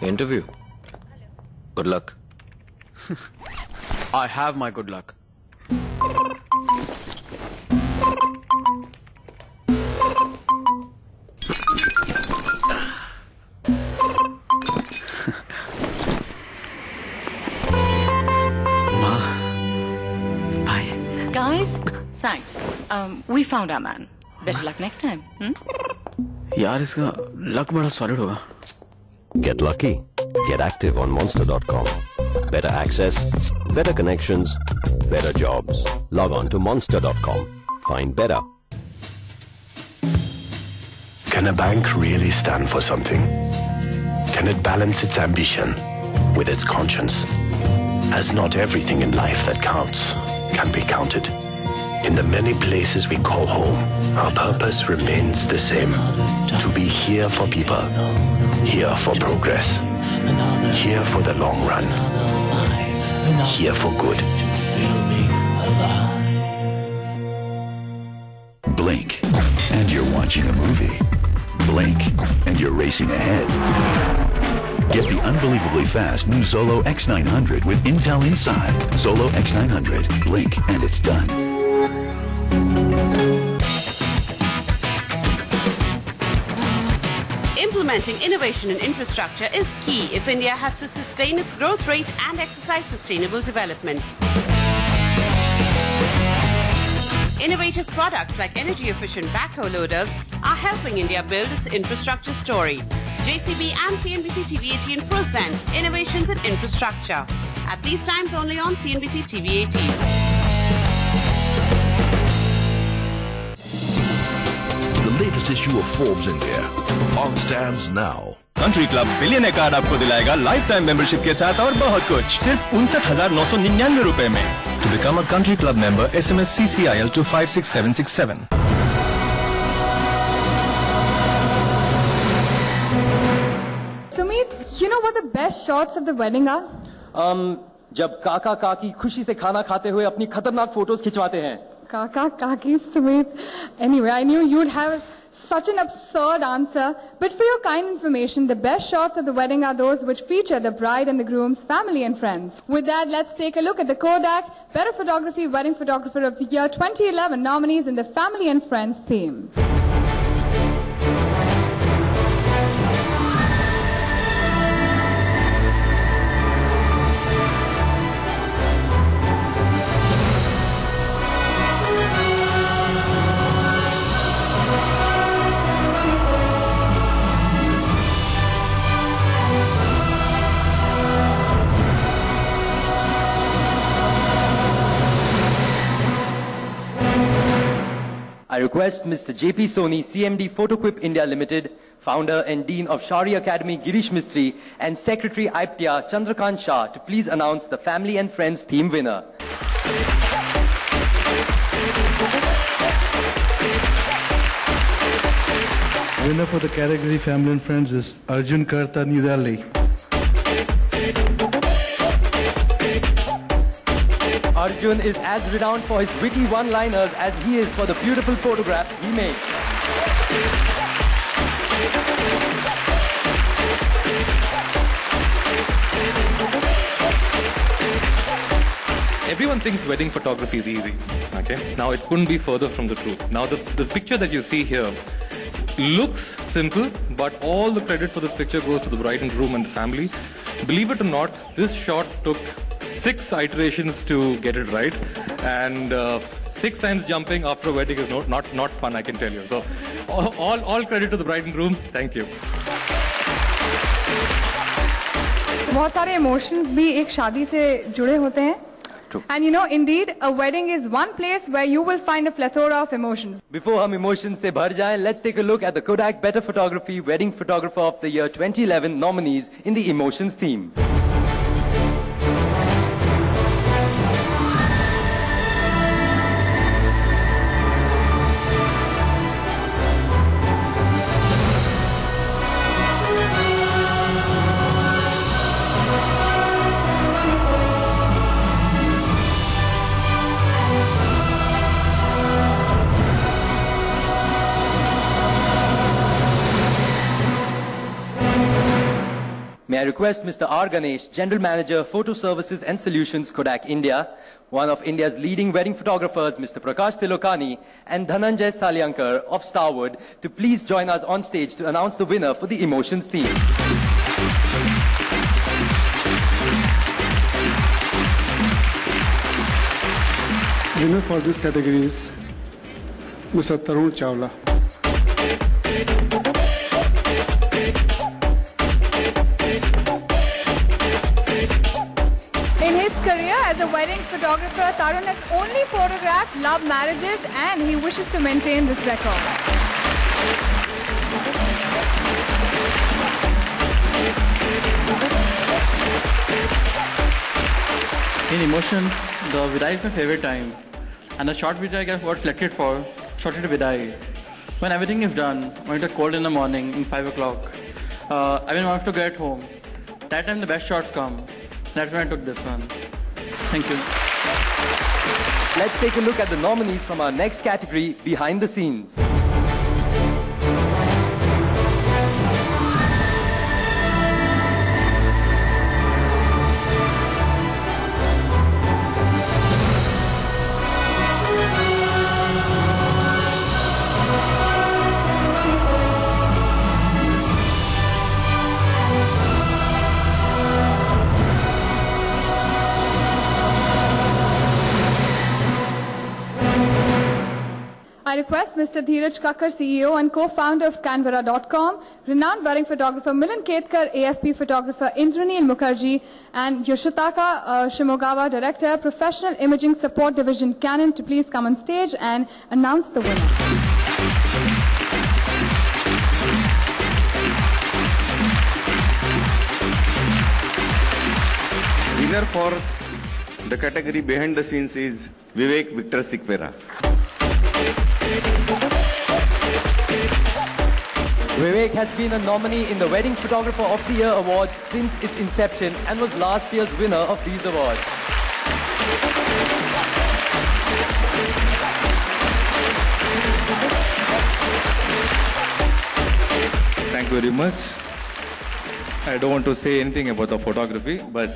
Interview. Good luck. I have my good luck. Bye. Guys, thanks. We found our man. Better luck next time. यार इसका luck बड़ा solid होगा. Get lucky. Get active on Monster.com. Better access, better connections, better jobs. Log on to Monster.com. Find better. Can a bank really stand for something? Can it balance its ambition with its conscience? As not everything in life that counts can be counted. In the many places we call home, our purpose remains the same. To be here for people, here for progress, here for the long run, here for good. Blink, and you're watching a movie. Blink, and you're racing ahead. Get the unbelievably fast new Zolo X900 with Intel inside. Zolo X900. Blink, and it's done. Implementing innovation in infrastructure is key if India has to sustain its growth rate and exercise sustainable development. Innovative products like energy-efficient backhoe loaders are helping India build its infrastructure story. JCB and CNBC TV18 present Innovations in Infrastructure. At these times only on CNBC TV18. The latest issue of Forbes India on stands now. Country club billionaire card आपको दिलाएगा life time membership के साथ और बहुत कुछ सिर्फ 59,999 रुपए में. To become a country club member, SMS CCIL to 56767. Sumit, you know what the best shots of the wedding are? जब काका काकी खुशी से खाना खाते हुए अपनी खतरनाक फोटोज खिंचवाते हैं. Kaka, Kaki, Sumit. Anyway, I knew you'd have such an absurd answer. But for your kind information, the best shots of the wedding are those which feature the bride and the groom's family and friends. With that, let's take a look at the Kodak Better Photography Wedding Photographer of the Year 2011 nominees in the Family and Friends theme. I request Mr. JP Soni, CMD Photoquip India Limited, founder and dean of Shari Academy Girish Mistry, and secretary IPTIA Chandrakant Shah to please announce the Family and Friends theme winner. Winner for the category Family and Friends is Arjun Karta, New Delhi. Arjun is as renowned for his witty one-liners as he is for the beautiful photograph he made. Everyone thinks wedding photography is easy. Okay, now it couldn't be further from the truth. Now the picture that you see here looks simple, but all the credit for this picture goes to the bride and groom and the family. Believe it or not, this shot took 6 iterations to get it right, and 6 times jumping after a wedding is not fun, I can tell you. So all credit to the bride and groom. Thank you. बहुत सारे emotions भी एक शादी से जुड़े होते हैं. And you know, indeed, a wedding is one place where you will find a plethora of emotions. Before हम emotions से भर जाएं, let's take a look at the Kodak Better Photography Wedding Photographer of the Year 2011 nominees in the emotions theme. May I request Mr. R. Ganesh, General Manager, Photo Services and Solutions, Kodak India, one of India's leading wedding photographers, Mr. Prakash Tilokani, and Dhananjay Salyankar of Starwood, to please join us on stage to announce the winner for the Emotions theme. Winner for this category is Mr. Tarun Chawla. In his career as a wedding photographer, Tarun has only photographed love marriages and he wishes to maintain this record. In Emotion, the Vidai is my favorite time. And the short which I got selected for, shorted Vidai. When everything is done, when it's cold in the morning, in 5 o'clock, I mean, wants to get home. That time the best shots come. That's when I took this one. Thank you. Let's take a look at the nominees from our next category, Behind the Scenes. I request Mr. Dheeraj Kakkar, CEO and co-founder of Canberra.com, renowned wedding photographer Milan Ketkar, AFP photographer Indranil Mukherjee, and Yoshitaka Shimogawa, director, Professional Imaging Support Division Canon, to please come on stage and announce the winner. Winner for the category Behind the Scenes is Vivek Victor Sikvera. Vivek has been a nominee in the Wedding Photographer of the Year Awards since its inception and was last year's winner of these awards. Thank you very much. I don't want to say anything about the photography, but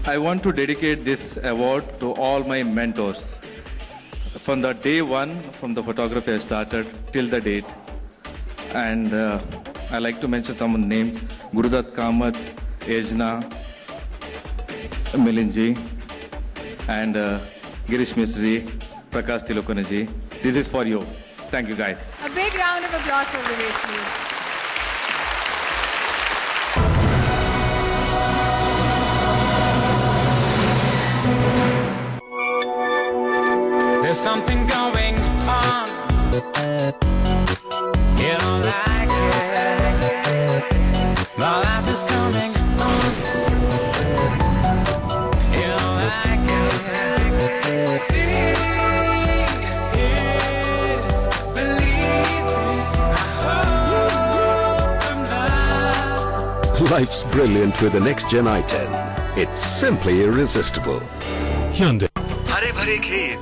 I want to dedicate this award to all my mentors. From the day one, from the photography I started till the date. And I like to mention some names: Gurudat Kamath, Ejna, Milinji, and Girish Mistry, Prakash Tilokani. This is for you. Thank you, guys. A big round of applause for Vivek, please. There's something going on. You don't like it. My life is coming on. You don't like it. See is believing. I hope I'm not. Life's brilliant with the next Gen i10. It's simply irresistible. Hyundai. हरे भरे खेत,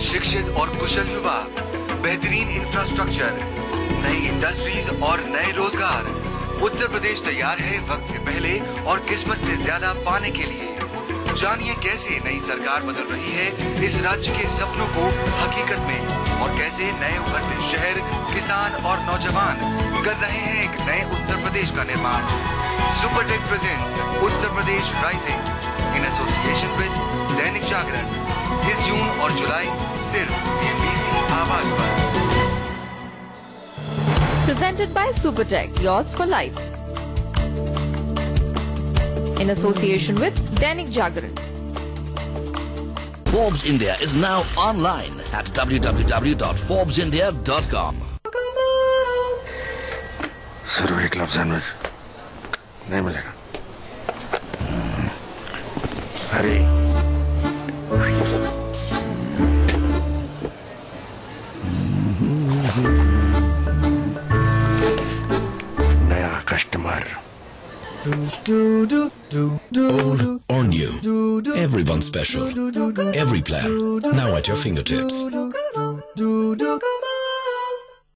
शिक्षित और कुशल युवा, बेहतरीन infrastructure, नई industries और नए रोजगार। उत्तर प्रदेश तैयार है वक्त से पहले और किस्मत से ज्यादा पाने के लिए। जानिए कैसे नई सरकार बदल रही है इस राज्य के सपनों को हकीकत में, और कैसे नए उभरते शहर, किसान और नौजवान कर रहे हैं एक नए उत्तर प्रदेश का निर्माण। Supertech presents Uttar Pradesh rising in association with Dainik Jagran, इस जून और जुलाई सिर्फ CNBC आवाज पर। Presented by Supertech, yours for life. In association with Dainik Jagran. Forbes India is now online at www.forbesindia.com. Sir वो एक क्लब सैंडविच नहीं मिलेगा। अरे नया customer. Old or new, everyone's special. Every plan now at your fingertips.